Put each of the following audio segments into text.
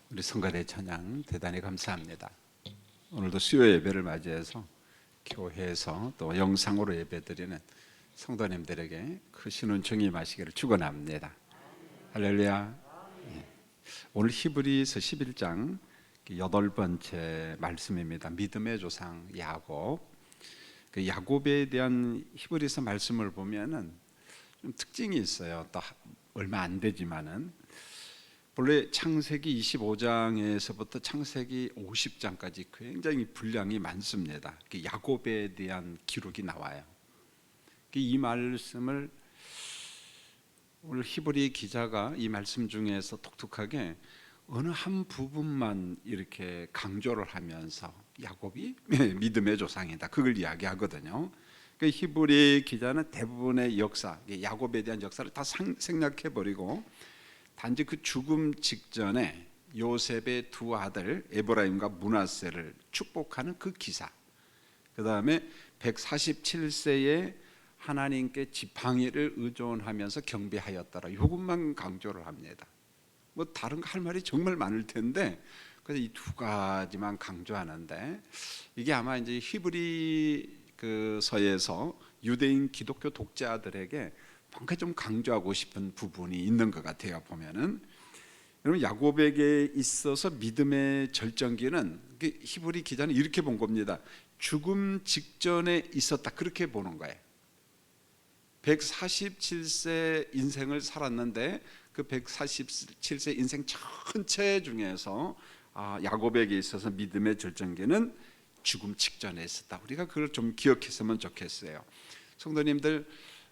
우리 성가대 찬양 대단히 감사합니다. 오늘도 수요 예배를 맞이해서 교회에서 또 영상으로 예배드리는 성도님들에게 크신 은총이 임하시기를 축원합니다. 할렐루야. 오늘 히브리서 11장 8번째 말씀입니다. 믿음의 조상 야곱. 그 야곱에 대한 히브리서 말씀을 보면은 좀 특징이 있어요. 또 얼마 안 되지만은 본래 창세기 25장에서부터 창세기 50장까지 굉장히 분량이 많습니다. 야곱에 대한 기록이 나와요. 이 말씀을 오늘 히브리 기자가 이 말씀 중에서 독특하게 어느 한 부분만 이렇게 강조를 하면서 야곱이 믿음의 조상이다, 그걸 이야기하거든요. 히브리 기자는 대부분의 역사, 야곱에 대한 역사를 다 생략해버리고 단지 그 죽음 직전에 요셉의 두 아들 에브라임과 므낫세를 축복하는 그 기사, 그 다음에 147세에 하나님께 지팡이를 의존하면서 경배하였더라, 이것만 강조를 합니다. 뭐 다른 거 할 말이 정말 많을 텐데 그래서 이 두 가지만 강조하는데, 이게 아마 이제 히브리 그 서에서 유대인 기독교 독자들에게 뭔가 좀 강조하고 싶은 부분이 있는 것 같아요. 보면은 여러분, 야곱에게 있어서 믿음의 절정기는 히브리 기자는 이렇게 본 겁니다. 죽음 직전에 있었다, 그렇게 보는 거예요. 147세 인생을 살았는데 그 147세 인생 전체 중에서 야곱에게 있어서 믿음의 절정기는 죽음 직전에 있었다. 우리가 그걸 좀 기억했으면 좋겠어요. 성도님들,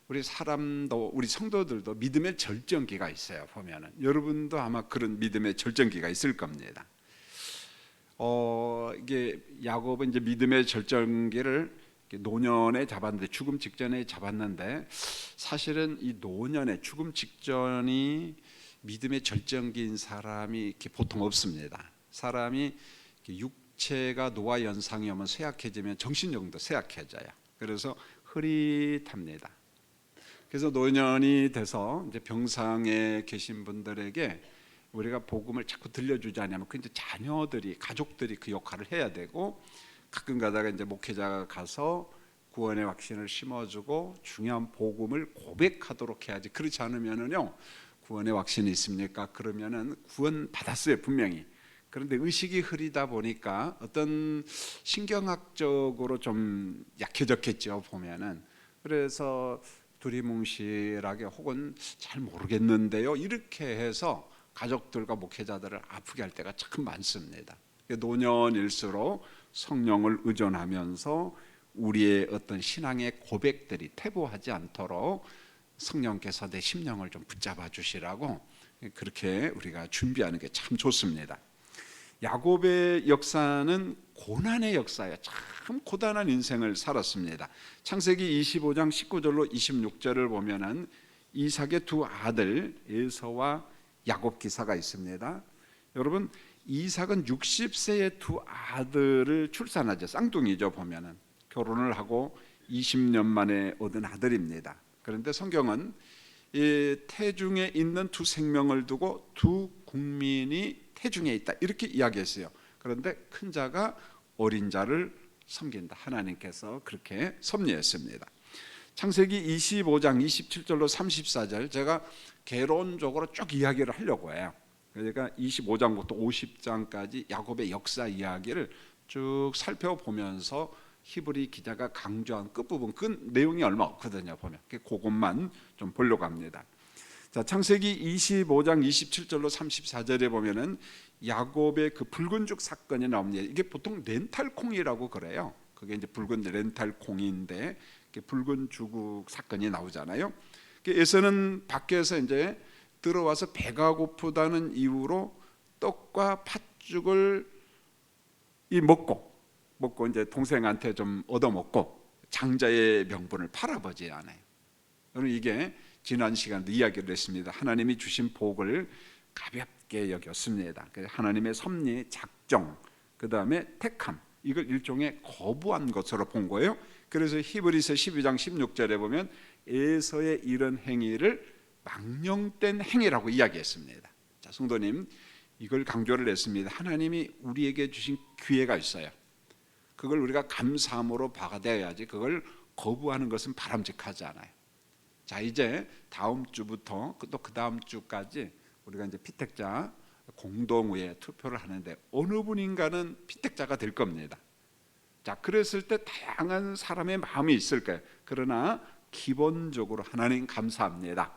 우리 사람도, 우리 성도들도 믿음의 절정기가 있어요. 보면은 여러분도 아마 그런 믿음의 절정기가 있을 겁니다. 이게 야곱은 이제 믿음의 절정기를 노년에 잡았는데, 죽음 직전에 잡았는데, 사실은 이 노년에 죽음 직전이 믿음의 절정기인 사람이 이렇게 보통 없습니다. 사람이 육체가 노화 연상이 오면 쇠약해지면 정신력도 쇠약해져요. 그래서 흐릿합니다. 그래서 노년이 돼서 이제 병상에 계신 분들에게 우리가 복음을 자꾸 들려주지 않으면 그 이제 자녀들이, 가족들이 그 역할을 해야 되고, 가끔 가다가 이제 목회자가 가서 구원의 확신을 심어주고 중요한 복음을 고백하도록 해야지. 그렇지 않으면은요, 구원의 확신이 있습니까? 그러면은 구원 받았어요, 분명히. 그런데 의식이 흐리다 보니까 어떤 신경학적으로 좀 약해졌겠죠, 보면은. 그래서 두리뭉실하게 혹은 잘 모르겠는데요, 이렇게 해서 가족들과 목회자들을 아프게 할 때가 참 많습니다. 노년일수록 성령을 의존하면서 우리의 어떤 신앙의 고백들이 퇴보하지 않도록 성령께서 내 심령을 좀 붙잡아 주시라고 그렇게 우리가 준비하는 게 참 좋습니다. 야곱의 역사는 고난의 역사예요. 참 고단한 인생을 살았습니다. 창세기 25장 19절로 26절을 보면은 이삭의 두 아들 에서와 야곱 기사가 있습니다. 여러분, 이삭은 60세의 두 아들을 출산하죠. 쌍둥이죠. 보면은 결혼을 하고 20년 만에 얻은 아들입니다. 그런데 성경은 이 태중에 있는 두 생명을 두고 두 국민이 태중에 있다, 이렇게 이야기했어요. 그런데 큰 자가 어린 자를 섬긴다, 하나님께서 그렇게 섭리했습니다. 창세기 25장 27절로 34절 제가 개론적으로 쭉 이야기를 하려고 해요. 그러니까 25장부터 50장까지 야곱의 역사 이야기를 쭉 살펴보면서 히브리 기자가 강조한 끝부분, 그 내용이 얼마 없거든요. 보면 그것만 좀 보려고 합니다. 자, 창세기 25장 27절로 34절에 보면은 야곱의 그 붉은 죽 사건이 나옵니다. 이게 보통 렌탈콩이라고 그래요. 그게 이제 붉은 렌탈콩인데 붉은 죽 사건이 나오잖아요. 에서는 밖에서 이제 들어와서 배가 고프다는 이유로 떡과 팥죽을 먹고 이제 동생한테 좀 얻어먹고 장자의 명분을 팔아버지 않아요. 저는 이게 지난 시간에도 이야기를 했습니다. 하나님이 주신 복을 가볍게 여겼습니다. 하나님의 섭리, 작정, 그 다음에 택함, 이걸 일종의 거부한 것으로 본 거예요. 그래서 히브리서 12장 16절에 보면 에서의 이런 행위를 망령된 행위라고 이야기했습니다. 자, 성도님, 이걸 강조를 했습니다. 하나님이 우리에게 주신 기회가 있어요. 그걸 우리가 감사함으로 받아야지 그걸 거부하는 것은 바람직하지 않아요. 자, 이제 다음 주부터 또 그 다음 주까지 우리가 이제 피택자 공동의회 투표를 하는데 어느 분인가는 피택자가 될 겁니다. 자, 그랬을 때 다양한 사람의 마음이 있을 거예요. 그러나 기본적으로 하나님 감사합니다.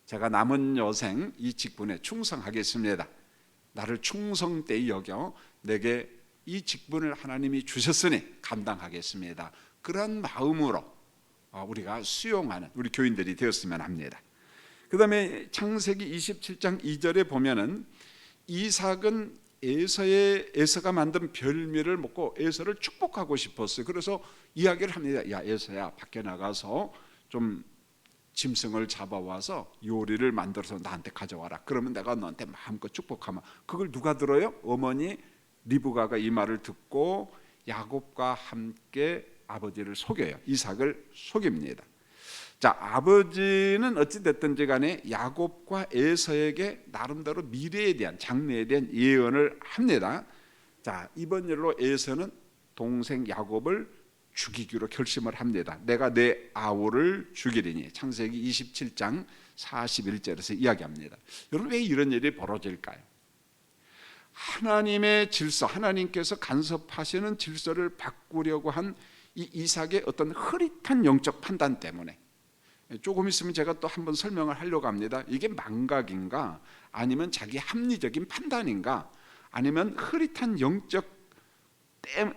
제가 남은 여생 이 직분에 충성하겠습니다. 나를 충성되이 여겨 내게 이 직분을 하나님이 주셨으니 감당하겠습니다. 그런 마음으로 우리가 수용하는 우리 교인들이 되었으면 합니다. 그 다음에 창세기 27장 2절에 보면은 이삭은 에서가 만든 별미를 먹고 에서를 축복하고 싶었어요. 그래서 이야기를 합니다. 야, 에서야, 밖에 나가서 좀 짐승을 잡아와서 요리를 만들어서 나한테 가져와라. 그러면 내가 너한테 마음껏 축복하마. 그걸 누가 들어요? 어머니 리브가가 이 말을 듣고 야곱과 함께 아버지를 속여요. 이삭을 속입니다. 자, 아버지는 어찌됐든지 간에 야곱과 에서에게 나름대로 미래에 대한, 장래에 대한 예언을 합니다. 자, 이번 일로 에서는 동생 야곱을 죽이기로 결심을 합니다. 내가 내 아우를 죽이리니. 창세기 27장 41절에서 이야기합니다. 여러분, 왜 이런 일이 벌어질까요? 하나님의 질서, 하나님께서 간섭하시는 질서를 바꾸려고 한 이 이삭의 어떤 흐릿한 영적 판단 때문에, 조금 있으면 제가 또 한번 설명을 하려고 합니다. 이게 망각인가, 아니면 자기 합리적인 판단인가, 아니면 흐릿한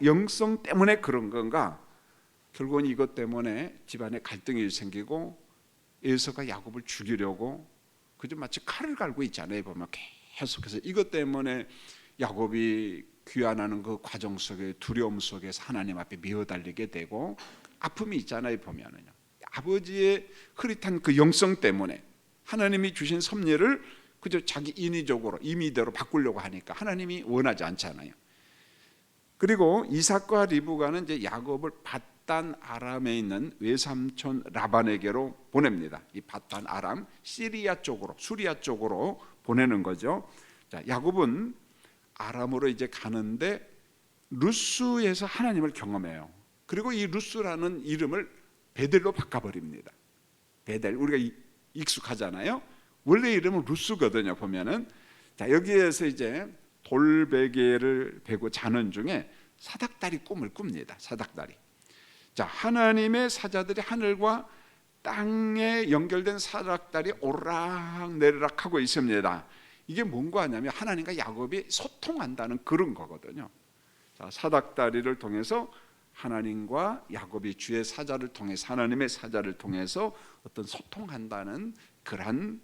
영성 때문에 그런 건가. 결국은 이것 때문에 집안에 갈등이 생기고 에서가 야곱을 죽이려고 그저 마치 칼을 갈고 있잖아요. 보면 계속해서 이것 때문에 야곱이 귀환하는 그 과정 속에, 두려움 속에서 하나님 앞에 미어달리게 되고 아픔이 있잖아요. 보면은요, 아버지의 흐릿한 그 영성 때문에 하나님이 주신 섭리를 그저 자기 인위적으로 임의대로 바꾸려고 하니까 하나님이 원하지 않잖아요. 그리고 이삭과 리브가는 이제 야곱을 밧단 아람에 있는 외삼촌 라반에게로 보냅니다. 이 밧단 아람, 시리아 쪽으로, 수리아 쪽으로 보내는 거죠. 자, 야곱은 아람으로 이제 가는데 루스에서 하나님을 경험해요. 그리고 이 루스라는 이름을 베델로 바꿔버립니다. 베델, 우리가 익숙하잖아요. 원래 이름은 루스거든요. 보면은, 자, 여기에서 이제 돌베개를 베고 자는 중에 사닥다리 꿈을 꿉니다. 사닥다리. 자, 하나님의 사자들이 하늘과 땅에 연결된 사닥다리 오르락 내리락 하고 있습니다. 이게 뭔가 하냐면 하나님과 야곱이 소통한다는 그런 거거든요. 자, 사닥다리를 통해서 하나님과 야곱이 주의 사자를 통해서, 하나님의 사자를 통해서 어떤 소통한다는 그런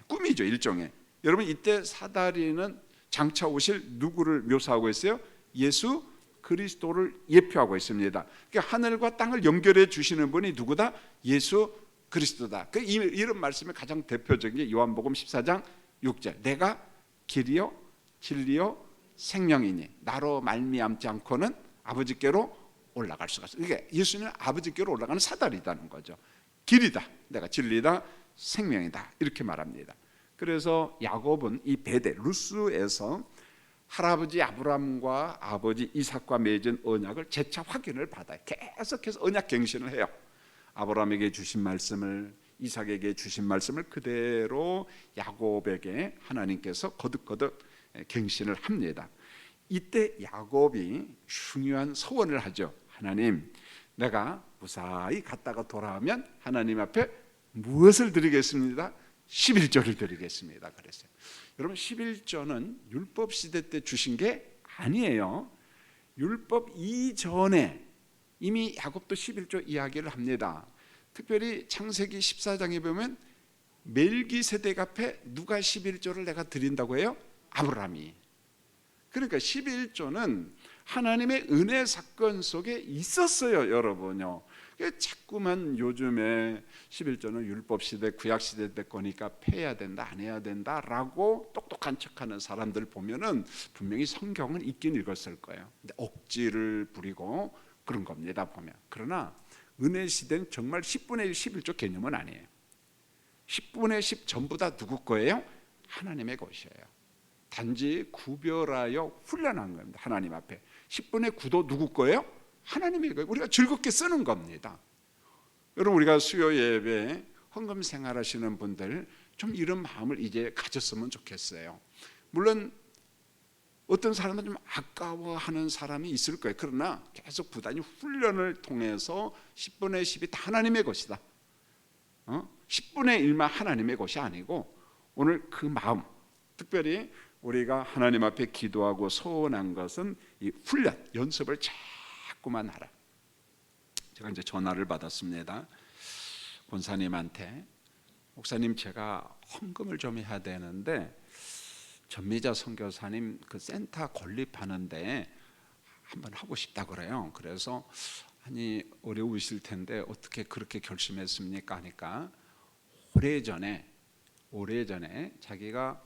꿈이죠, 일종의. 여러분, 이때 사다리는 장차 오실 누구를 묘사하고 있어요? 예수 그리스도를 예표하고 있습니다. 그러니까 하늘과 땅을 연결해 주시는 분이 누구다? 예수 그리스도다. 이런 말씀의 가장 대표적인 게 요한복음 14장 6절. 내가 길이요 진리요 생명이니 나로 말미암지 않고는 아버지께로 올라갈 수가 없어요. 그러니까 예수님은 아버지께로 올라가는 사다리다는 거죠. 길이다, 내가 진리다, 생명이다, 이렇게 말합니다. 그래서 야곱은 이 베델 루스에서 할아버지 아브라함과 아버지 이삭과 맺은 언약을 재차 확인을 받아요. 계속해서 언약 갱신을 해요. 아브라함에게 주신 말씀을, 이삭에게 주신 말씀을 그대로 야곱에게 하나님께서 거듭거듭 갱신을 합니다. 이때 야곱이 중요한 서원을 하죠. 하나님, 내가 무사히 갔다가 돌아오면 하나님 앞에 무엇을 드리겠습니다? 11조를 드리겠습니다. 그랬어요. 여러분, 11조는 율법 시대 때 주신 게 아니에요. 율법 이전에 이미 야곱도 11조 이야기를 합니다. 특별히 창세기 14장에 보면 멜기세덱 앞에 누가 11조를 내가 드린다고 해요? 아브라함이. 그러니까 11조는 하나님의 은혜 사건 속에 있었어요, 여러분요. 자꾸만 요즘에 11조는 율법시대, 구약시대 때 거니까 패해야 된다, 안 해야 된다라고 똑똑한 척하는 사람들 보면은 분명히 성경은 읽긴 읽었을 거예요. 근데 억지를 부리고 그런 겁니다, 보면. 그러나 은혜 시대는 정말 10분의 1 11조 개념은 아니에요. 10분의 10 전부 다 누구 거예요? 하나님의 것이에요. 단지 구별하여 훈련한 겁니다. 하나님 앞에 10분의 9도 누구 거예요? 하나님의 거예요. 우리가 즐겁게 쓰는 겁니다. 여러분, 우리가 수요 예배 헌금 생활하시는 분들 좀 이런 마음을 이제 가졌으면 좋겠어요. 물론 어떤 사람은 좀 아까워하는 사람이 있을 거예요. 그러나 계속 부단히 훈련을 통해서 10분의 10이 다 하나님의 것이다. 10분의 1만 하나님의 것이 아니고 오늘 그 마음, 특별히 우리가 하나님 앞에 기도하고 소원한 것은 이 훈련, 연습을 자꾸만 하라. 제가 이제 전화를 받았습니다. 권사님한테, 목사님 제가 헌금을 좀 해야 되는데 전미자 선교사님 그 센터 건립하는데 한번 하고 싶다 그래요. 그래서 아니 어려우실 텐데 어떻게 그렇게 결심했습니까 하니까 오래전에 자기가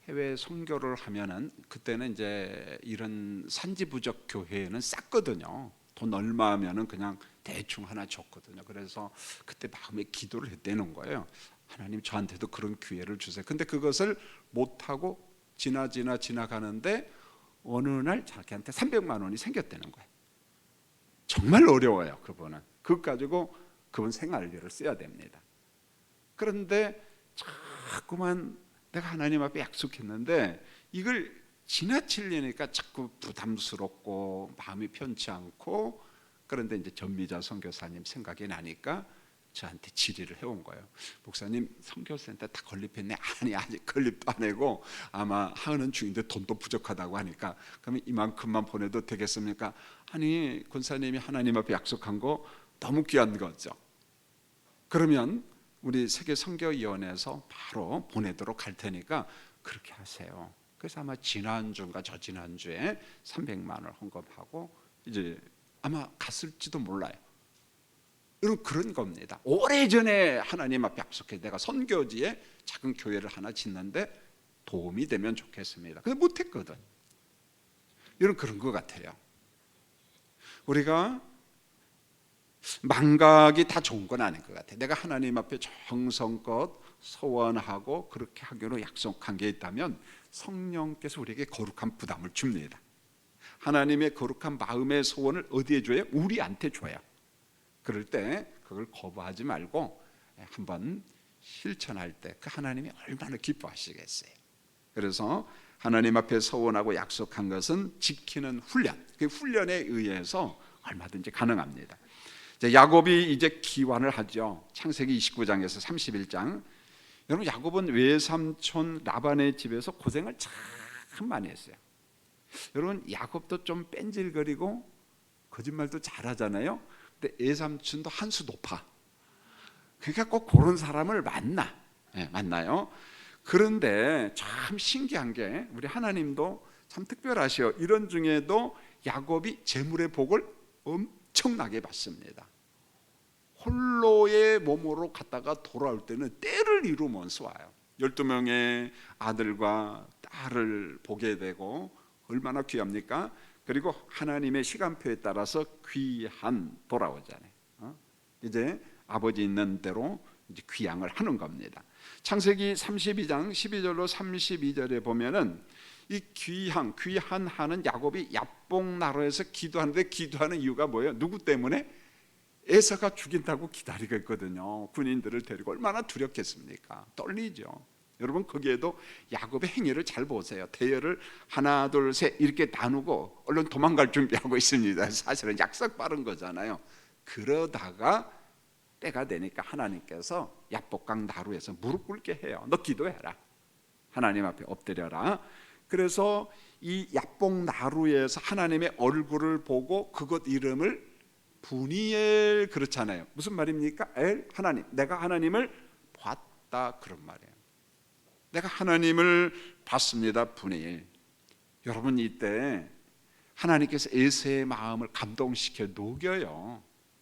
해외 선교를 하면은 그때는 이제 이런 산지부족 교회는 쌌거든요. 돈 얼마 하면은 그냥 대충 하나 줬거든요. 그래서 그때 마음에 기도를 했다는 거예요. 하나님 저한테도 그런 기회를 주세요. 근데 그것을 못하고 지나가는데 어느 날 자기한테 300만 원이 생겼다는 거예요. 정말 어려워요. 그분은 그것 가지고 그분 생활비를 써야 됩니다. 그런데 자꾸만 내가 하나님 앞에 약속했는데 이걸 지나치려니까 자꾸 부담스럽고 마음이 편치 않고, 그런데 이제 전미자 선교사님 생각이 나니까 저한테 질의를 해온 거예요. 목사님 선교센터 다 건립했네. 아니 아직 건립도 안 하고 아마 하는 중인데 돈도 부족하다고 하니까 그러면 이만큼만 보내도 되겠습니까? 아니 권사님이 하나님 앞에 약속한 거 너무 귀한 거죠. 그러면 우리 세계선교위원회에서 바로 보내도록 할 테니까 그렇게 하세요. 그래서 아마 지난주인가 저지난주에 300만 원을 헌금하고 이제 아마 갔을지도 몰라요. 여러분 그런 겁니다. 오래전에 하나님 앞에 약속해 내가 선교지에 작은 교회를 하나 짓는데 도움이 되면 좋겠습니다. 근데 못했거든. 여러분 그런 것 같아요. 우리가 망각이 다 좋은 건 아닌 것 같아요. 내가 하나님 앞에 정성껏 소원하고 그렇게 하기로 약속한 게 있다면 성령께서 우리에게 거룩한 부담을 줍니다. 하나님의 거룩한 마음의 소원을 어디에 줘요? 우리한테 줘요. 그럴 때 그걸 거부하지 말고 한번 실천할 때 그 하나님이 얼마나 기뻐하시겠어요. 그래서 하나님 앞에 소원하고 약속한 것은 지키는 훈련, 그 훈련에 의해서 얼마든지 가능합니다. 야곱이 이제 기환을 하죠. 창세기 29장에서 31장. 여러분 야곱은 외삼촌 라반의 집에서 고생을 참 많이 했어요. 여러분 야곱도 좀 뺀질거리고 거짓말도 잘하잖아요. 근데 외삼촌도 한 수 높아. 그러니까 꼭 그런 사람을 만나요. 그런데 참 신기한 게 우리 하나님도 참 특별하시요. 이런 중에도 야곱이 재물의 복을 엄청나게 받습니다. 홀로의 몸으로 갔다가 돌아올 때는 때를 이루면서 와요. 12명의 아들과 딸을 보게 되고 얼마나 귀합니까? 그리고 하나님의 시간표에 따라서 귀한 돌아오잖아요. 이제 아버지 있는 대로 이제 귀향을 하는 겁니다. 창세기 32장 12절로 32절에 보면은 이 귀한 하는 야곱이 야복나루에서 기도하는데 기도하는 이유가 뭐예요? 누구 때문에? 에서가 죽인다고 기다리고 있거든요. 군인들을 데리고 얼마나 두렵겠습니까? 떨리죠. 여러분 거기에도 야곱의 행위를 잘 보세요. 대열을 하나 둘 셋 이렇게 나누고 얼른 도망갈 준비하고 있습니다. 사실은 약속 빠른 거잖아요. 그러다가 때가 되니까 하나님께서 야복강 나루에서 무릎 꿇게 해요. 너 기도해라. 하나님 앞에 엎드려라. 그래서 이 야복 나루에서 하나님의 얼굴을 보고 그것 이름을 분이엘 그렇잖아요. 무슨 말입니까? 엘 하나님. 내가 하나님을 봤다 그런 말이에요. 내가 하나님을 봤습니다. 분이엘. 여러분 이때 하나님께서 에서의 마음을 감동시켜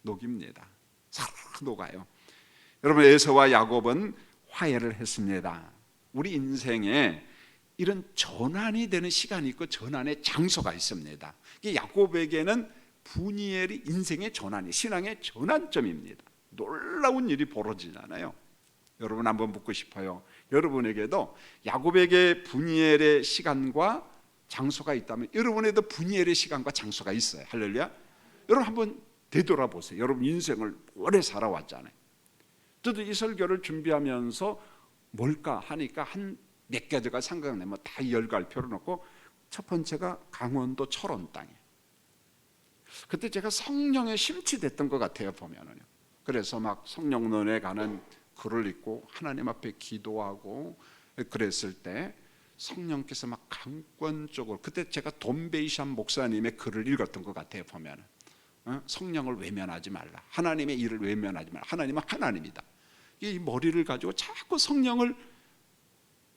녹입니다. 싹 녹아요. 여러분 에서와 야곱은 화해를 했습니다. 우리 인생에 이런 전환이 되는 시간이 있고 전환의 장소가 있습니다. 야곱에게는 분이엘이 인생의 전환이 신앙의 전환점입니다. 놀라운 일이 벌어지잖아요. 여러분 한번 묻고 싶어요. 여러분에게도 야곱에게 분이엘의 시간과 장소가 있다면 여러분에도 분이엘의 시간과 장소가 있어요. 할렐루야. 여러분 한번 되돌아보세요. 여러분 인생을 오래 살아왔잖아요. 저도 이 설교를 준비하면서 뭘까 하니까 한 몇 가지가 생각나면 다 열갈 필요는 없고, 첫 번째가 강원도 철원 땅이에요. 그때 제가 성령에 심취됐던 것 같아요, 보면은요. 그래서 막 성령론에 가는 글을 읽고 하나님 앞에 기도하고 그랬을 때 성령께서 막 강권적으로, 그때 제가 돈 베이샴 목사님의 글을 읽었던 것 같아요, 보면은. 성령을 외면하지 말라, 하나님의 일을 외면하지 말라, 하나님은 하나님이다. 이 머리를 가지고 자꾸 성령을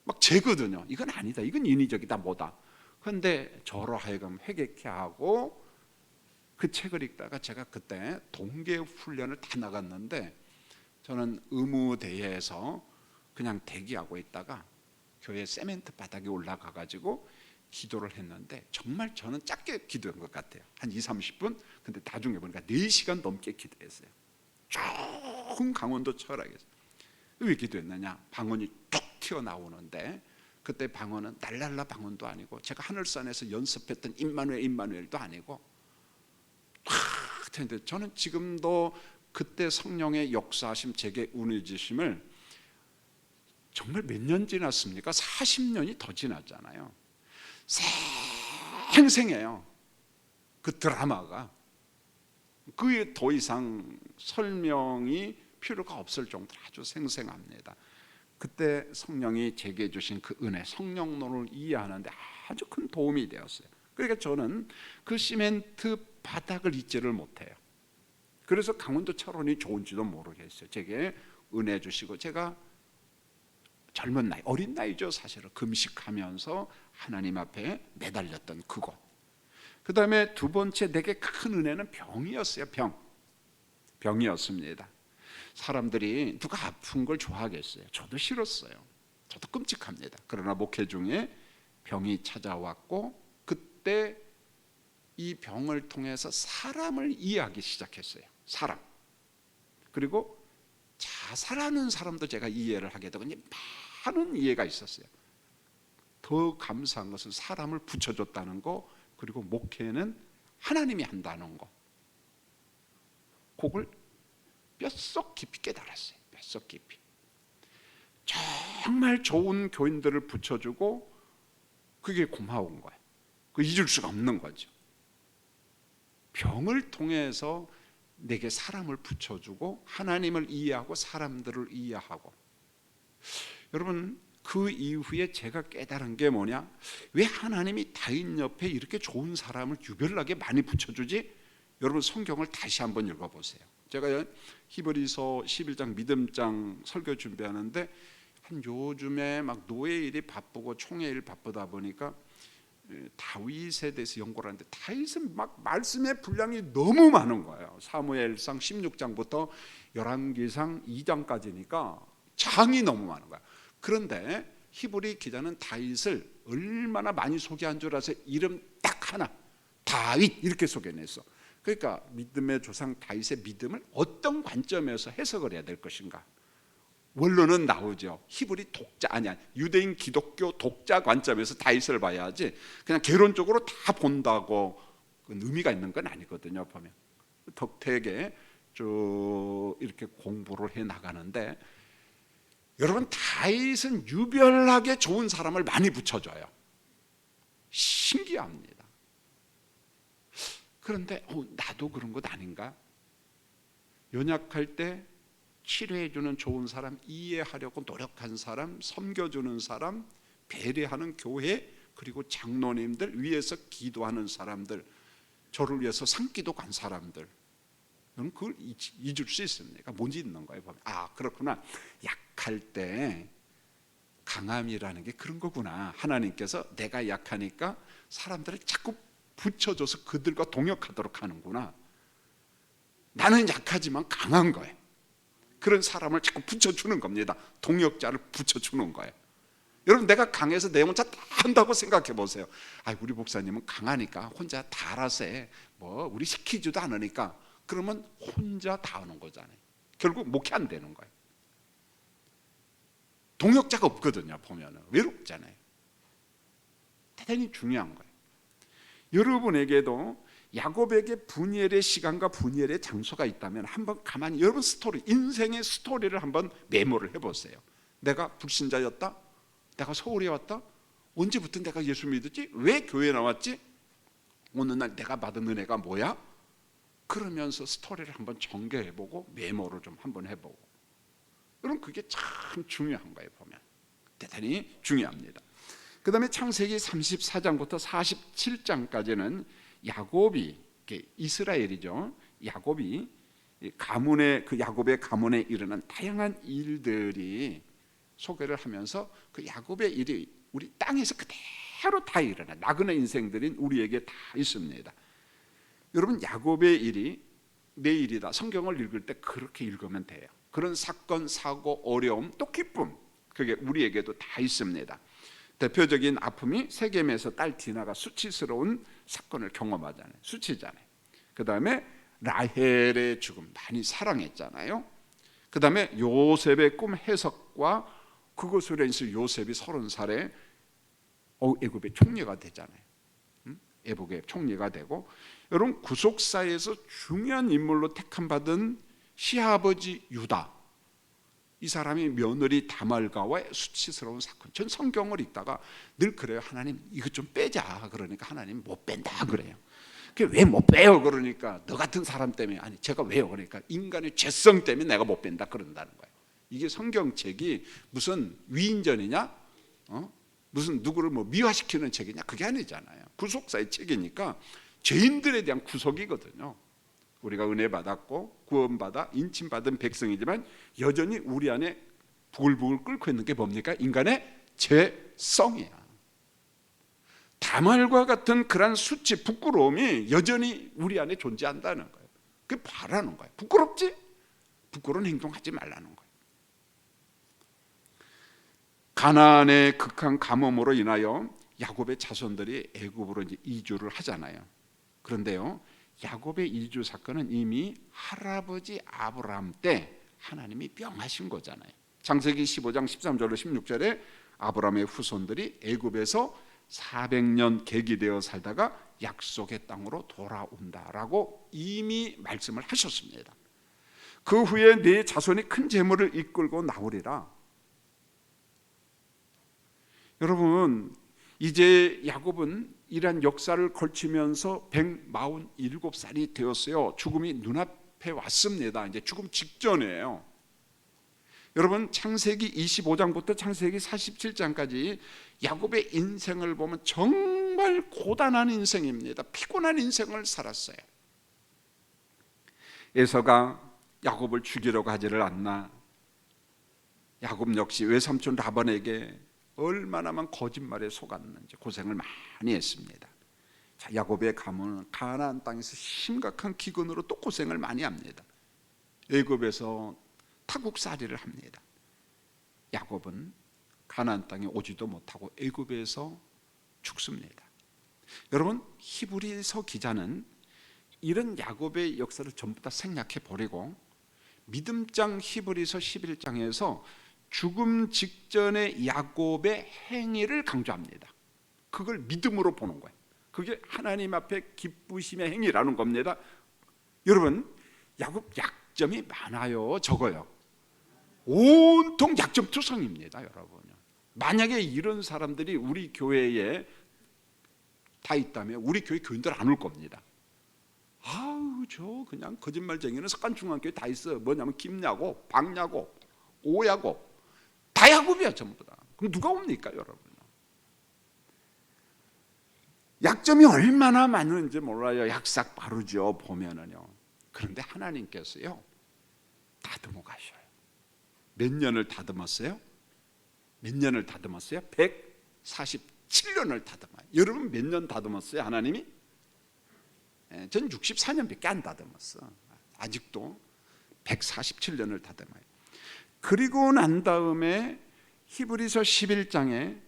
막 재거든요. 이건 아니다, 이건 인위적이다, 뭐다. 그런데 저로 하여금 회개케 하고, 그 책을 읽다가 제가 그때 동계 훈련을 다 나갔는데, 저는 의무대회에서 그냥 대기하고 있다가 교회 세멘트 바닥에 올라가 가지고 기도를 했는데, 정말 저는 짧게 기도한 것 같아요. 한 20-30분. 근데 나중에 보니까 4시간 넘게 기도했어요. 쭉 강원도 철학에서. 왜 기도했느냐, 방언이 툭 튀어나오는데, 그때 방언은 날랄라 방언도 아니고 제가 하늘산에서 연습했던 임마누엘도 아니고, 근데 저는 지금도 그때 성령의 역사하심, 제게 은혜 주심을 정말 몇 년 지났습니까? 40년이 더 지났잖아요. 생생해요, 그 드라마가. 그에 더 이상 설명이 필요가 없을 정도로 아주 생생합니다. 그때 성령이 제게 주신 그 은혜, 성령론을 이해하는데 아주 큰 도움이 되었어요. 그러니까 저는 그 시멘트 바닥을 잊지를 못해요. 그래서 강원도 철원이 좋은지도 모르겠어요. 제게 은혜 주시고, 제가 젊은 나이, 어린 나이죠 사실은, 금식하면서 하나님 앞에 매달렸던 그곳. 그 다음에 두 번째 내게 큰 은혜는 병이었어요. 병이었습니다. 사람들이 누가 아픈 걸 좋아하겠어요? 저도 싫었어요. 저도 끔찍합니다. 그러나 목회 중에 병이 찾아왔고, 그때 이 병을 통해서 사람을 이해하기 시작했어요. 사람. 그리고 자살하는 사람도 제가 이해를 하게 되고, 많은 이해가 있었어요. 더 감사한 것은 사람을 붙여줬다는 거, 그리고 목회는 하나님이 한다는 거, 그걸 뼛속 깊이 깨달았어요. 뼛속 깊이. 정말 좋은 교인들을 붙여주고, 그게 고마운 거예요. 그 잊을 수가 없는 거죠. 병을 통해서 내게 사람을 붙여주고, 하나님을 이해하고 사람들을 이해하고. 여러분, 그 이후에 제가 깨달은 게 뭐냐, 왜 하나님이 다윗 옆에 이렇게 좋은 사람을 유별나게 많이 붙여주지? 여러분, 성경을 다시 한번 읽어보세요. 제가 히브리서 11장 믿음장 설교 준비하는데, 한 요즘에 막 노예 일이 바쁘고 총회 일 바쁘다 보니까 다윗에 대해서 연구를 하는데, 다윗은 막 말씀의 분량이 너무 많은 거예요. 사무엘상 16장부터 열왕기상 2장까지니까 장이 너무 많은 거야. 그런데 히브리 기자는 다윗을 얼마나 많이 소개한 줄 아세요? 이름 딱 하나, 다윗, 이렇게 소개했어. 그러니까 믿음의 조상 다윗의 믿음을 어떤 관점에서 해석을 해야 될 것인가? 원론은 나오죠. 히브리 독자, 아니야, 유대인 기독교 독자 관점에서 다윗을 봐야지, 그냥 개론적으로 다 본다고 의미가 있는 건 아니거든요. 보면 덕택에 쭉 이렇게 공부를 해 나가는데, 여러분, 다윗은 유별나게 좋은 사람을 많이 붙여줘요. 신기합니다. 그런데 나도 그런 것 아닌가? 연약할 때 치료해주는 좋은 사람, 이해하려고 노력한 사람, 섬겨주는 사람, 배려하는 교회, 그리고 장로님들, 위에서 기도하는 사람들, 저를 위해서 산기도 간 사람들, 여러분, 그걸 잊을 수 있습니까? 못 잊는 거예요. 보면. 아, 그렇구나. 약할 때 강함이라는 게 그런 거구나. 하나님께서 내가 약하니까 사람들을 자꾸 붙여줘서 그들과 동역하도록 하는구나. 나는 약하지만 강한 거예요. 그런 사람을 자꾸 붙여주는 겁니다. 동역자를 붙여주는 거예요. 여러분, 내가 강해서 내 혼자 다 한다고 생각해 보세요. 우리 목사님은 강하니까 혼자 다 알아서 해. 우리 시키지도 않으니까. 그러면 혼자 다 하는 거잖아요. 결국 목회 안 되는 거예요. 동역자가 없거든요. 보면은 외롭잖아요. 대단히 중요한 거예요. 여러분에게도 야곱에게 분열의 시간과 분열의 장소가 있다면 한번 가만히 여러분 스토리, 인생의 스토리를 한번 메모를 해보세요. 내가 불신자였다? 내가 서울에 왔다? 언제부터 내가 예수 믿었지? 왜 교회에 나왔지? 어느 날 내가 받은 은혜가 뭐야? 그러면서 스토리를 한번 정교해보고 메모를 좀 한번 해보고, 여러분 그게 참 중요한 거예요. 보면 대단히 중요합니다. 그 다음에 창세기 34장부터 47장까지는 야곱이, 이스라엘이죠, 야곱이 가문의, 그 야곱의 가문에 일어난 다양한 일들이 소개를 하면서 그 야곱의 일이 우리 땅에서 그대로 다 일어나, 나그네 인생들인 우리에게 다 있습니다. 여러분 야곱의 일이 내 일이다, 성경을 읽을 때 그렇게 읽으면 돼요. 그런 사건, 사고, 어려움, 또 기쁨, 그게 우리에게도 다 있습니다. 대표적인 아픔이 세겜에서 딸 디나가 수치스러운 사건을 경험하잖아요. 수치잖아요. 그 다음에 라헬의 죽음, 많이 사랑했잖아요. 그 다음에 요셉의 꿈 해석과 그것으로 인해서 요셉이 30살에 애굽의 총리가 되잖아요. 애굽의 총리가 되고, 여러분 구속사에서 중요한 인물로 택함받은 시아버지 유다, 이 사람이 며느리 다말과의 수치스러운 사건. 전 성경을 읽다가 늘 그래요. 하나님 이거 좀 빼자. 그러니까 하나님 못 뺀다 그래요. 왜 못 빼요? 그러니까 너 같은 사람 때문에. 아니 제가 왜요? 그러니까 인간의 죄성 때문에 내가 못 뺀다 그런다는 거예요. 이게 성경책이 무슨 위인전이냐? 무슨 누구를 뭐 미화시키는 책이냐? 그게 아니잖아요. 구속사의 책이니까 죄인들에 대한 구속이거든요. 우리가 은혜 받았고 구원받아 인침받은 백성이지만 여전히 우리 안에 부글부글 끓고 있는 게 뭡니까? 인간의 죄성이야. 다말과 같은 그런 수치, 부끄러움이 여전히 우리 안에 존재한다는 거예요. 그게 바라는 거예요. 부끄럽지? 부끄러운 행동하지 말라는 거예요. 가나안의 극한 가뭄으로 인하여 야곱의 자손들이 애굽으로 이제 이주를 하잖아요. 그런데요, 야곱의 이주 사건은 이미 할아버지 아브라함 때 하나님이 명하신 거잖아요. 창세기 15장 13절로 16절에 아브라함의 후손들이 애굽에서 400년 객이되어 살다가 약속의 땅으로 돌아온다라고 이미 말씀을 하셨습니다. 그 후에 네 자손이 큰 재물을 이끌고 나오리라. 여러분 이제 야곱은 이러한 역사를 걸치면서 147살이 되었어요. 죽음이 눈앞에 왔습니다. 이제 죽음 직전이에요. 여러분 창세기 25장부터 창세기 47장까지 야곱의 인생을 보면 정말 고단한 인생입니다. 피곤한 인생을 살았어요. 에서가 야곱을 죽이려고 하지를 않나. 야곱 역시 외삼촌 라반에게 얼마나 많은 거짓말에 속았는지 고생을 많이 했습니다. 자, 야곱의 가문은 가나안 땅에서 심각한 기근으로 또 고생을 많이 합니다. 애굽에서 타국살이를 합니다. 야곱은 가나안 땅에 오지도 못하고 애굽에서 죽습니다. 여러분 히브리서 기자는 이런 야곱의 역사를 전부 다 생략해 버리고 믿음장 히브리서 11장에서 죽음 직전의 야곱의 행위를 강조합니다. 그걸 믿음으로 보는 거예요. 그게 하나님 앞에 기쁘심의 행위라는 겁니다. 여러분 야곱 약점이 많아요, 적어요? 온통 약점투성입니다. 여러분 만약에 이런 사람들이 우리 교회에 다 있다면 우리 교회 교인들 안 올 겁니다. 아우 저 그냥 거짓말쟁이는 석간중앙교회 다 있어요. 뭐냐면 김야곱, 박야곱, 오야곱 다 야곱이야 전부 다. 그럼 누가 옵니까 여러분? 약점이 얼마나 많은지 몰라요. 약삭 빠르죠 보면은요. 그런데 하나님께서요 다듬어 가셔요. 몇 년을 다듬었어요? 몇 년을 다듬었어요? 147년을 다듬어요. 여러분 몇 년 다듬었어요 하나님이? 전 64년밖에 안 다듬었어. 아직도 147년을 다듬어요. 그리고 난 다음에 히브리서 11장에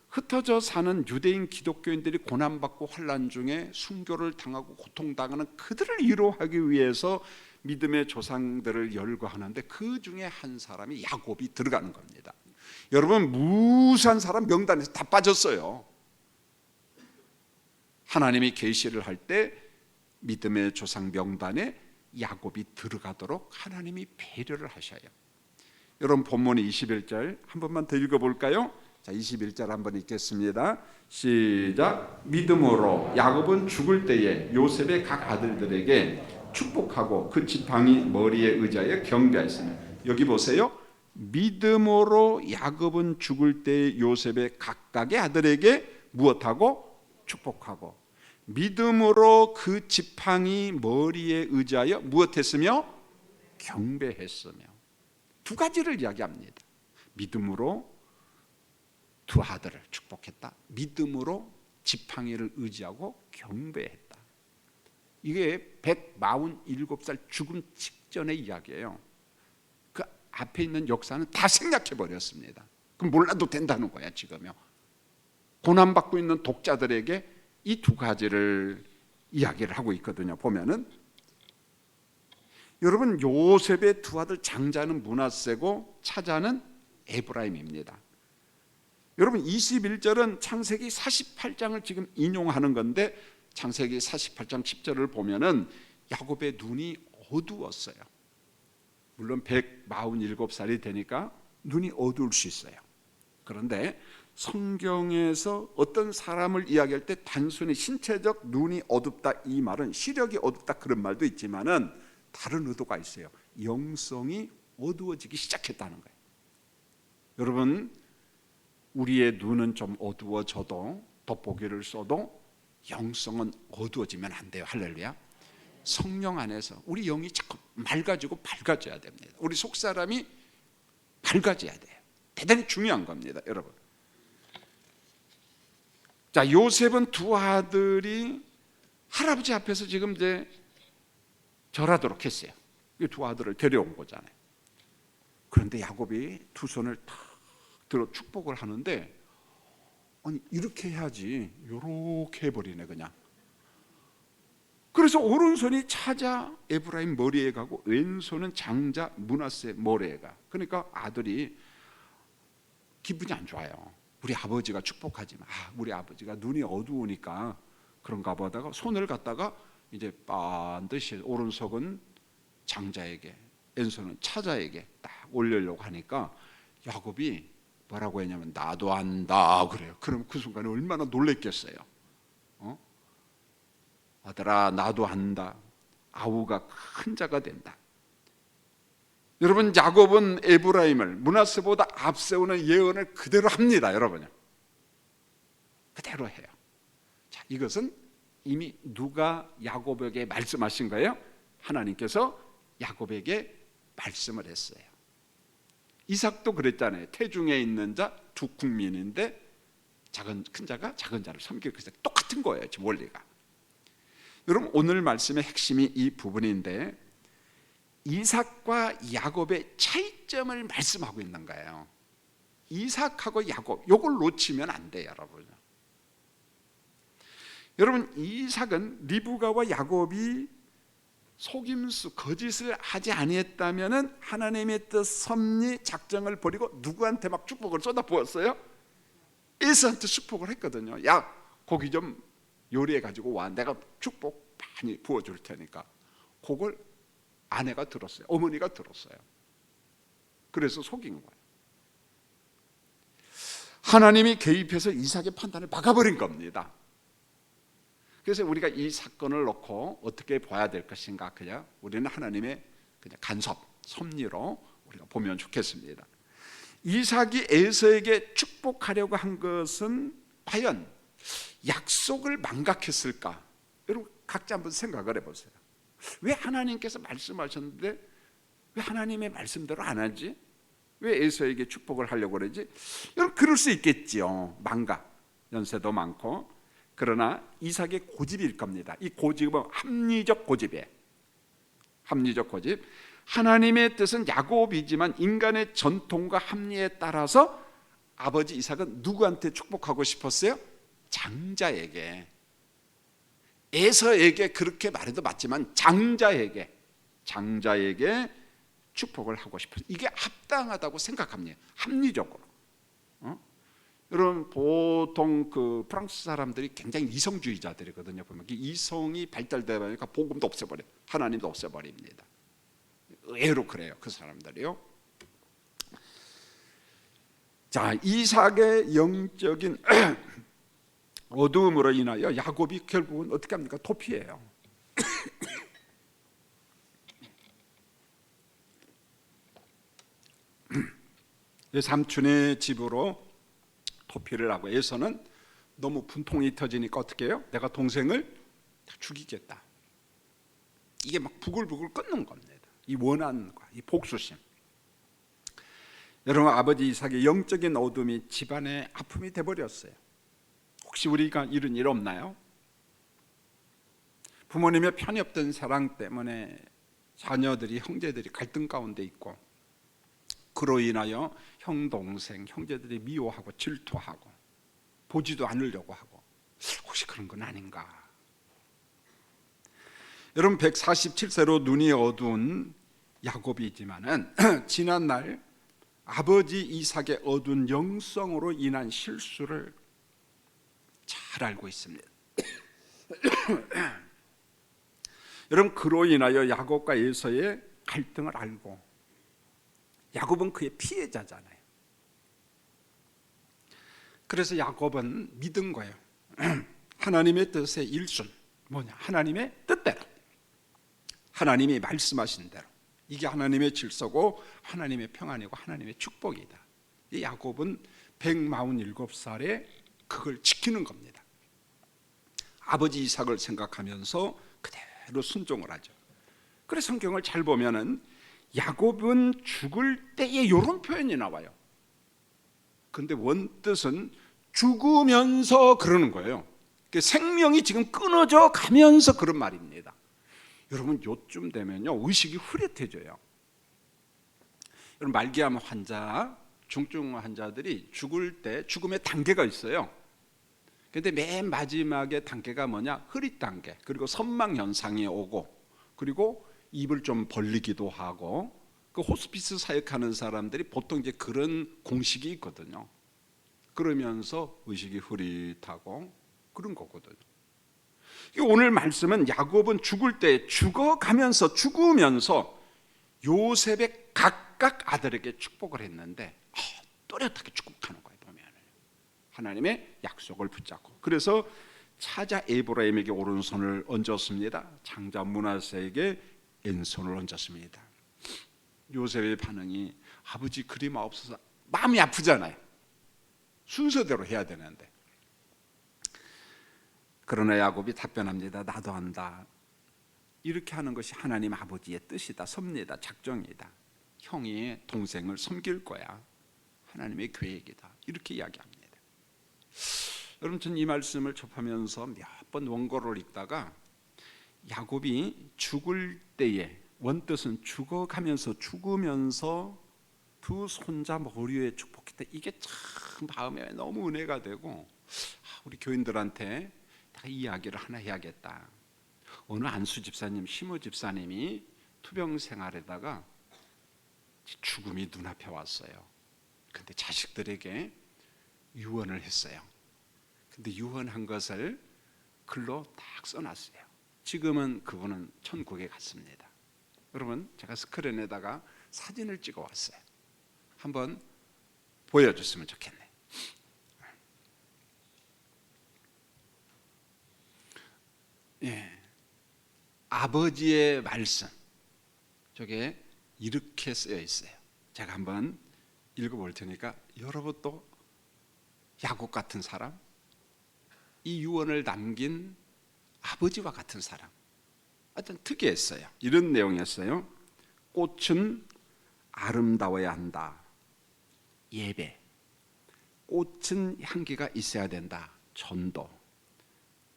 흩어져 사는 유대인 기독교인들이 고난받고 환난 중에 순교를 당하고 고통당하는 그들을 위로하기 위해서 믿음의 조상들을 열거하는데 그 중에 한 사람이 야곱이 들어가는 겁니다. 여러분, 무수한 사람 명단에서 다 빠졌어요. 하나님이 계시를 할 때 믿음의 조상 명단에 야곱이 들어가도록 하나님이 배려를 하셔요. 여러분, 본문 21절 한 번만 더 읽어볼까요? 자, 21절 한번 읽겠습니다. 시작. 믿음으로 야곱은 죽을 때에 요셉의 각 아들들에게 축복하고 그 지팡이 머리에 의지하여 경배하였으며. 여기 보세요. 믿음으로 야곱은 죽을 때 요셉의 각각의 아들에게 무엇하고? 축복하고, 믿음으로 그 지팡이 머리에 의지하여 무엇했으며? 경배했으며. 두 가지를 이야기합니다. 믿음으로 두 아들을 축복했다. 믿음으로 지팡이를 의지하고 경배했다. 이게 147살 죽음 직전의 이야기예요. 그 앞에 있는 역사는 다 생략해 버렸습니다. 그럼 몰라도 된다는 거야. 지금요. 고난받고 있는 독자들에게 이 두 가지를 이야기를 하고 있거든요. 보면은 여러분, 요셉의 두 아들 장자는 므낫세고 차자는 에브라임입니다. 여러분, 21절은 창세기 48장을 지금 인용하는 건데, 창세기 48장 10절을 보면은 야곱의 눈이 어두웠어요. 물론 147살이 되니까 눈이 어두울 수 있어요. 그런데 성경에서 어떤 사람을 이야기할 때 단순히 신체적 눈이 어둡다 이 말은 시력이 어둡다 그런 말도 있지만은 다른 의도가 있어요. 영성이 어두워지기 시작했다는 거예요. 여러분, 우리의 눈은 좀 어두워져도 돋보기를 써도 영성은 어두워지면 안 돼요. 할렐루야. 성령 안에서 우리 영이 자꾸 맑아지고 밝아져야 됩니다. 우리 속사람이 밝아져야 돼요. 대단히 중요한 겁니다, 여러분. 자, 요셉은 두 아들이 할아버지 앞에서 지금 이제 절하도록 했어요. 이 두 아들을 데려온 거잖아요. 그런데 야곱이 두 손을 탁 들어 축복을 하는데, 아니 이렇게 해야지 요렇게 해버리네 그냥. 그래서 오른손이 차자 에브라임 머리에 가고 왼손은 장자 므낫세 머리에 가. 그러니까 아들이 기분이 안 좋아요. 우리 아버지가 축복하지만 우리 아버지가 눈이 어두우니까 그런가 보다가 손을 갖다가 이제 반드시 오른손은 장자에게 왼손은 차자에게 딱 올리려고 하니까 야곱이 뭐라고 했냐면 나도 안다 그래요. 그럼 그 순간에 얼마나 놀랬겠어요. 아들아 나도 안다. 아우가 큰 자가 된다. 여러분, 야곱은 에브라임을 므낫세보다 앞세우는 예언을 그대로 합니다. 여러분, 그대로 해요. 자, 이것은 이미 누가 야곱에게 말씀하신 거예요? 하나님께서 야곱에게 말씀을 했어요. 이삭도 그랬잖아요. 태중에 있는 자 두 국민인데 큰 자가 작은 자를 섬길 것이다. 똑같은 거예요, 지금 원리가. 여러분, 오늘 말씀의 핵심이 이 부분인데 이삭과 야곱의 차이점을 말씀하고 있는 거예요. 이삭하고 야곱, 이걸 놓치면 안 돼요, 여러분. 여러분, 이삭은 리브가와 야곱이 속임수, 거짓을 하지 아니했다면은 하나님의 뜻, 섭리, 작정을 버리고 누구한테 막 축복을 쏟아부었어요? 에서한테 축복을 했거든요. 야, 고기 좀 요리해 가지고 와. 내가 축복 많이 부어줄 테니까. 그걸 아내가 들었어요. 어머니가 들었어요. 그래서 속인 거예요. 하나님이 개입해서 이삭의 판단을 막아버린 겁니다. 그래서 우리가 이 사건을 놓고 어떻게 봐야 될 것인가, 그냥 우리는 하나님의 그냥 간섭, 섭리로 우리가 보면 좋겠습니다. 이삭이 에서에게 축복하려고 한 것은 과연 약속을 망각했을까? 여러분, 각자 한번 생각을 해보세요. 왜 하나님께서 말씀하셨는데 왜 하나님의 말씀대로 안 하지? 왜 에서에게 축복을 하려고 그러지? 여러분, 그럴 수 있겠지요. 망각, 연세도 많고. 그러나 이삭의 고집일 겁니다. 이 고집은 합리적 고집이에요. 합리적 고집. 하나님의 뜻은 야곱이지만 인간의 전통과 합리에 따라서 아버지 이삭은 누구한테 축복하고 싶었어요? 장자에게. 에서에게 그렇게 말해도 맞지만 장자에게 축복을 하고 싶어요. 이게 합당하다고 생각합니다. 합리적으로. 여러분 보통 그 프랑스 사람들이 굉장히 이성주의자들이거든요. 보면 이성이 발달되다 보니까 복음도 없애버려, 하나님도 없애버립니다. 의외로 그래요, 그 사람들이요. 자, 이삭의 영적인 어두움으로 인하여 야곱이 결국은 어떻게 합니까? 도피해요. 삼촌의 집으로 도피를 하고, 에서는 너무 분통이 터지니까 어떻게 해요? 내가 동생을 죽이겠다. 이게 막 부글부글 끓는 겁니다. 이 원한과 이 복수심. 여러분, 아버지 이삭의 영적인 어둠이 집안의 아픔이 돼버렸어요. 혹시 우리가 이런 일 없나요? 부모님의 편이 없던 사랑 때문에 자녀들이, 형제들이 갈등 가운데 있고, 그로 인하여 형, 동생, 형제들이 미워하고 질투하고 보지도 않으려고 하고, 혹시 그런 건 아닌가? 여러분, 147세로 눈이 어두운 야곱이지만은 지난날 아버지 이삭의 어두운 영성으로 인한 실수를 잘 알고 있습니다. 여러분, 그로 인하여 야곱과 에서의 갈등을 알고, 야곱은 그의 피해자잖아요. 그래서 야곱은 믿은 거예요. 하나님의 뜻의 일순, 뭐냐? 하나님의 뜻대로, 하나님이 말씀하신 대로, 이게 하나님의 질서고 하나님의 평안이고 하나님의 축복이다. 이 야곱은 147살에 그걸 지키는 겁니다. 아버지 이삭을 생각하면서 그대로 순종을 하죠. 그래서 성경을 잘 보면은 야곱은 죽을 때에 이런 표현이 나와요. 근데 원뜻은 죽으면서 그러는 거예요. 생명이 지금 끊어져 가면서 그런 말입니다. 여러분, 요쯤 되면요 의식이 흐릿해져요. 여러분, 말기암 환자, 중증 환자들이 죽을 때 죽음의 단계가 있어요. 근데 맨 마지막에 단계가 뭐냐? 흐릿 단계. 그리고 선망 현상이 오고, 그리고 입을 좀 벌리기도 하고, 그 호스피스 사역하는 사람들이 보통 이제 그런 공식이 있거든요. 그러면서 의식이 흐릿하고 그런 거거든요. 오늘 말씀은 야곱은 죽을 때 죽으면서 요셉의 각각 아들에게 축복을 했는데 또렷하게 축복하는 거예요. 보면 하나님의 약속을 붙잡고, 그래서 차자 에브라임에게 오른손을 얹었습니다. 장자 므낫세에게 왼손을 얹었습니다. 요셉의 반응이 아버지 그리마옵소서, 마음이 아프잖아요. 순서대로 해야 되는데. 그러나 야곱이 답변합니다. 나도 안다. 이렇게 하는 것이 하나님 아버지의 뜻이다, 섭리다, 작정이다. 형이 동생을 섬길 거야. 하나님의 계획이다. 이렇게 이야기합니다. 여러분, 전 이 말씀을 접하면서 몇 번 원고를 읽다가 야곱이 죽을 때에, 원뜻은 죽으면서 두 손자 머리에 축복했다. 이게 참 마음에 너무 은혜가 되고, 우리 교인들한테 다 이야기를 하나 해야겠다. 어느 안수 집사님, 시모 집사님이 투병 생활에다가 죽음이 눈앞에 왔어요. 근데 자식들에게 유언을 했어요. 근데 유언한 것을 글로 딱 써놨어요. 지금은 그분은 천국에 갔습니다. 여러분, 제가 스크린에다가 사진을 찍어 왔어요. 한번 보여줬으면 좋겠네. 예, 아버지의 말씀, 저게 이렇게 쓰여 있어요. 제가 한번 읽어볼 테니까 여러분도 야곱 같은 사람, 이 유언을 남긴 아버지와 같은 사람, 하여튼 특이했어요. 이런 내용이었어요. 꽃은 아름다워야 한다. 예배. 꽃은 향기가 있어야 된다. 전도.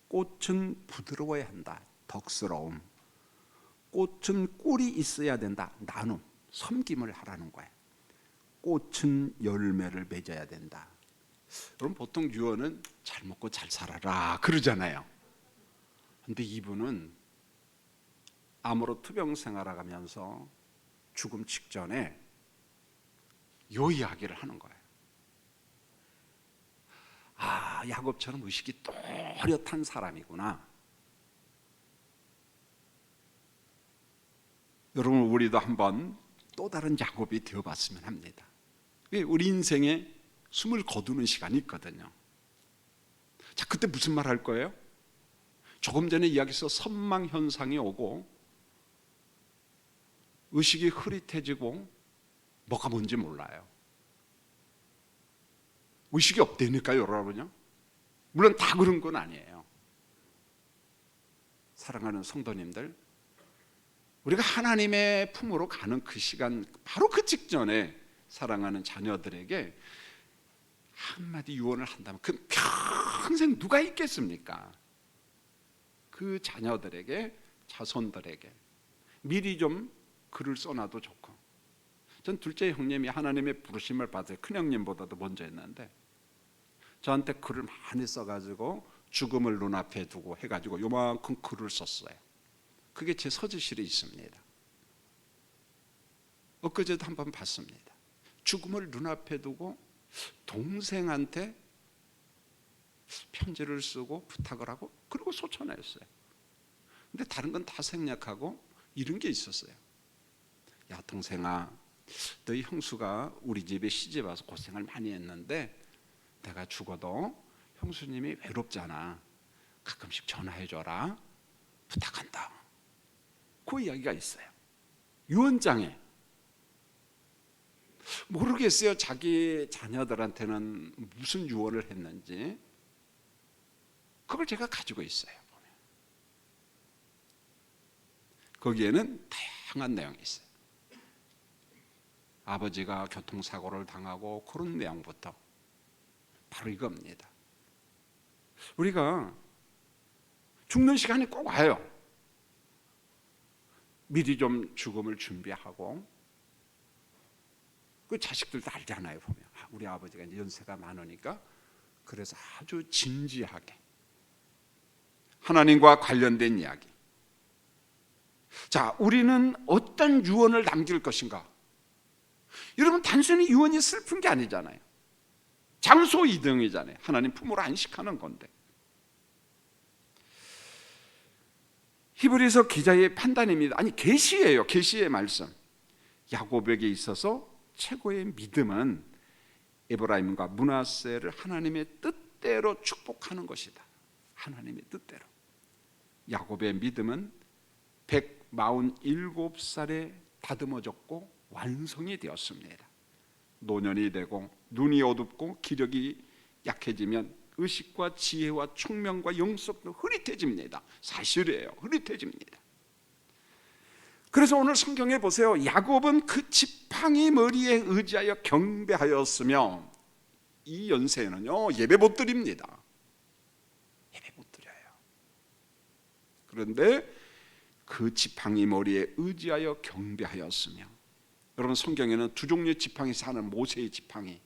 꽃은 부드러워야 한다. 덕스러움. 꽃은 꿀이 있어야 된다. 나눔. 섬김을 하라는 거예요. 꽃은 열매를 맺어야 된다. 여러분, 보통 유언은 잘 먹고 잘 살아라 그러잖아요. 근데 이분은 암으로 투병 생활하면서 죽음 직전에 요 이야기를 하는 거예요. 야곱처럼 의식이 또렷한 사람이구나. 여러분, 우리도 한번 또 다른 야곱이 되어봤으면 합니다. 우리 인생에 숨을 거두는 시간이 있거든요. 자, 그때 무슨 말 할 거예요? 조금 전에 이야기해서 선망 현상이 오고 의식이 흐릿해지고 뭐가 뭔지 몰라요. 의식이 없다니까요, 여러분요. 물론 다 그런 건 아니에요. 사랑하는 성도님들, 우리가 하나님의 품으로 가는 그 시간, 바로 그 직전에 사랑하는 자녀들에게 한마디 유언을 한다면 그 평생 누가 있겠습니까? 그 자녀들에게, 자손들에게 미리 좀 글을 써놔도 좋고. 전 둘째 형님이 하나님의 부르심을 받아요. 큰 형님보다도 먼저 했는데 저한테 글을 많이 써가지고 죽음을 눈앞에 두고 해가지고 요만큼 글을 썼어요. 그게 제 서재실에 있습니다. 엊그제도 한번 봤습니다. 죽음을 눈앞에 두고 동생한테 편지를 쓰고 부탁을 하고 그리고 소천했어요. 근데 다른 건 다 생략하고 이런 게 있었어요. 야, 동생아, 너희 형수가 우리 집에 시집 와서 고생을 많이 했는데 내가 죽어도 형수님이 외롭잖아. 가끔씩 전화해줘라. 부탁한다. 그 이야기가 있어요. 유언장에. 모르겠어요. 자기 자녀들한테는 무슨 유언을 했는지. 그걸 제가 가지고 있어요. 거기에는 다양한 내용이 있어요. 아버지가 교통사고를 당하고 그런 내용부터 바로 이겁니다. 우리가 죽는 시간이 꼭 와요. 미리 좀 죽음을 준비하고. 그 자식들도 알잖아요. 보면 우리 아버지가 이제 연세가 많으니까 그래서 아주 진지하게 하나님과 관련된 이야기. 자, 우리는 어떤 유언을 남길 것인가? 여러분, 단순히 유언이 슬픈 게 아니잖아요. 장소 이동이잖아요. 하나님 품으로 안식하는 건데. 히브리서 기자의 판단입니다. 아니, 계시예요. 계시의 말씀. 야곱에게 있어서 최고의 믿음은 에브라임과 므낫세를 하나님의 뜻대로 축복하는 것이다. 하나님의 뜻대로. 야곱의 믿음은 147살에 다듬어졌고 완성이 되었습니다. 노년이 되고 눈이 어둡고 기력이 약해지면 의식과 지혜와 총명과 영속도 흐릿해집니다. 사실이에요. 흐릿해집니다. 그래서 오늘 성경에 보세요. 야곱은 그 지팡이 머리에 의지하여 경배하였으며 이 연세에는요 예배 못 드립니다. 예배 못 드려요. 그런데 그 지팡이 머리에 의지하여 경배하였으며, 여러분 성경에는 두 종류의 지팡이 사는 모세의 지팡이,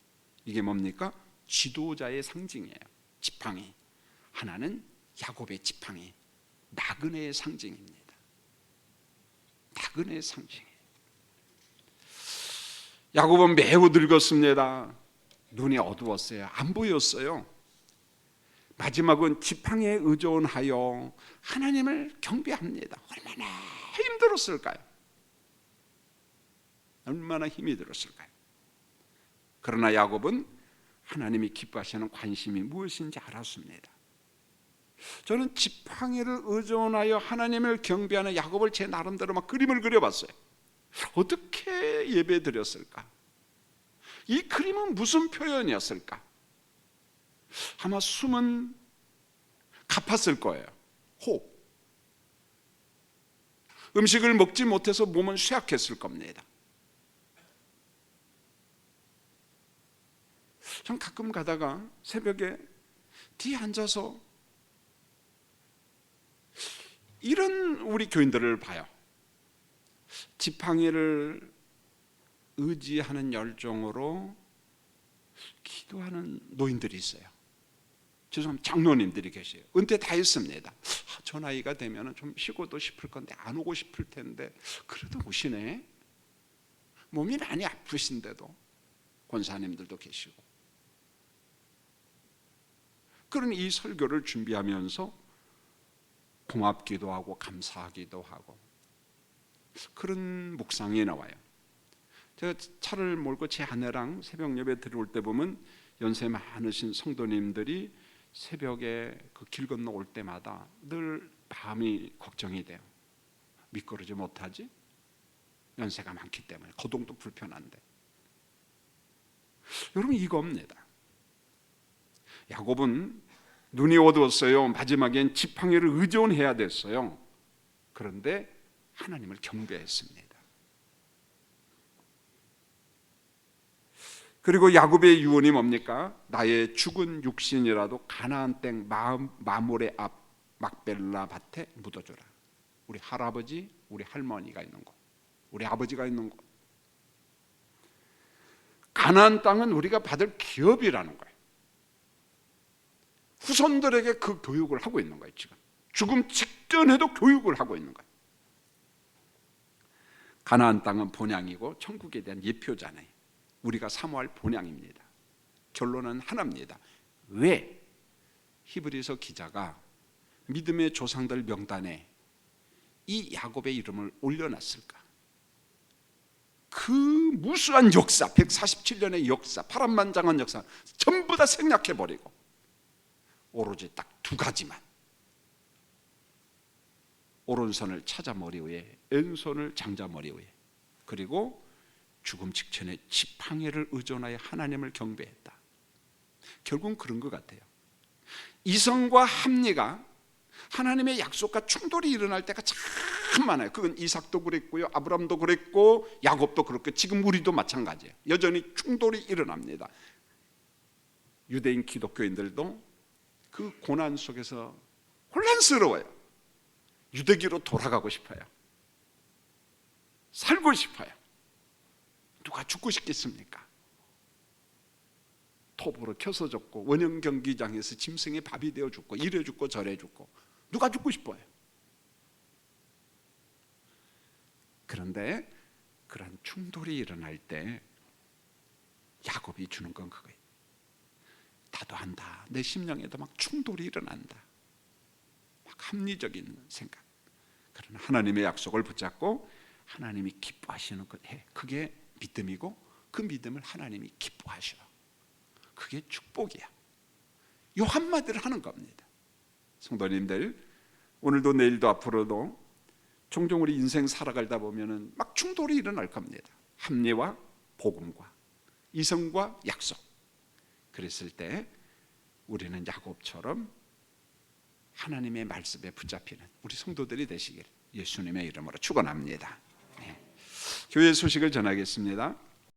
이게 뭡니까? 지도자의 상징이에요. 지팡이. 하나는 야곱의 지팡이, 나그네의 상징입니다. 나그네의 상징이에요. 야곱은 매우 늙었습니다. 눈이 어두웠어요. 안 보였어요. 마지막은 지팡이에 의존하여 하나님을 경배합니다. 얼마나 힘들었을까요? 얼마나 힘이 들었을까요? 그러나 야곱은 하나님이 기뻐하시는 관심이 무엇인지 알았습니다. 저는 지팡이를 의존하여 하나님을 경배하는 야곱을 제 나름대로 막 그림을 그려봤어요. 어떻게 예배 드렸을까? 이 그림은 무슨 표현이었을까? 아마 숨은 가팠을 거예요. 호흡. 음식을 먹지 못해서 몸은 쇠약했을 겁니다. 전 가끔 가다가 새벽에 뒤에 앉아서 이런 우리 교인들을 봐요. 지팡이를 의지하는 열정으로 기도하는 노인들이 있어요. 죄송합니다. 장로님들이 계세요. 은퇴 다 했습니다. 저 나이가 되면 좀 쉬고도 싶을 건데 안 오고 싶을 텐데 그래도 오시네. 몸이 많이 아프신데도 권사님들도 계시고. 그런 이 설교를 준비하면서 고맙기도 하고 감사하기도 하고 그런 묵상이 나와요. 제가 차를 몰고 제 아내랑 새벽 예배 들어올 때 보면 연세 많으신 성도님들이 새벽에 그 길 건너 올 때마다 늘 마음이 걱정이 돼요. 미끄러지 못하지? 연세가 많기 때문에 거동도 불편한데. 여러분 이겁니다. 야곱은 눈이 어두웠어요. 마지막엔 지팡이를 의존해야 됐어요. 그런데 하나님을 경배했습니다. 그리고 야곱의 유언이 뭡니까? 나의 죽은 육신이라도 가나안 땅 마물의 앞 막벨라 밭에 묻어줘라. 우리 할아버지, 우리 할머니가 있는 곳, 우리 아버지가 있는 곳. 가나안 땅은 우리가 받을 기업이라는 거예요. 후손들에게 그 교육을 하고 있는 거예요. 지금 죽음 직전에도 교육을 하고 있는 거예요. 가나안 땅은 본향이고 천국에 대한 예표잖아요. 우리가 사모할 본향입니다. 결론은 하나입니다. 왜 히브리서 기자가 믿음의 조상들 명단에 이 야곱의 이름을 올려놨을까? 그 무수한 역사, 147년의 역사, 파란만장한 역사 전부 다 생략해버리고 오로지 딱 두 가지만, 오른손을 찾아 머리 위에, 왼손을 장자 머리 위에, 그리고 죽음 직전에 지팡이를 의존하여 하나님을 경배했다. 결국은 그런 것 같아요. 이성과 합리가 하나님의 약속과 충돌이 일어날 때가 참 많아요. 그건 이삭도 그랬고요, 아브람도 그랬고, 야곱도 그렇고, 지금 우리도 마찬가지예요. 여전히 충돌이 일어납니다. 유대인 기독교인들도 그 고난 속에서 혼란스러워요. 유대교로 돌아가고 싶어요. 살고 싶어요. 누가 죽고 싶겠습니까? 톱으로 켜서 죽고, 원형 경기장에서 짐승의 밥이 되어 죽고, 이래 죽고 저래 죽고, 누가 죽고 싶어요? 그런데 그런 충돌이 일어날 때 야곱이 주는 건 그거예요. 나도 한다. 내 심령에도 막 충돌이 일어난다. 막 합리적인 생각. 그러나 하나님의 약속을 붙잡고 하나님이 기뻐하시는 것 해. 그게 믿음이고, 그 믿음을 하나님이 기뻐하셔. 그게 축복이야. 요 한마디를 하는 겁니다. 성도님들, 오늘도 내일도 앞으로도 종종 우리 인생 살아가다 보면은 막 충돌이 일어날 겁니다. 합리와 복음과 이성과 약속. 그랬을 때 우리는 야곱처럼 하나님의 말씀에 붙잡히는 우리 성도들이 되시길 예수님의 이름으로 축원합니다. 교회 소식을 전하겠습니다.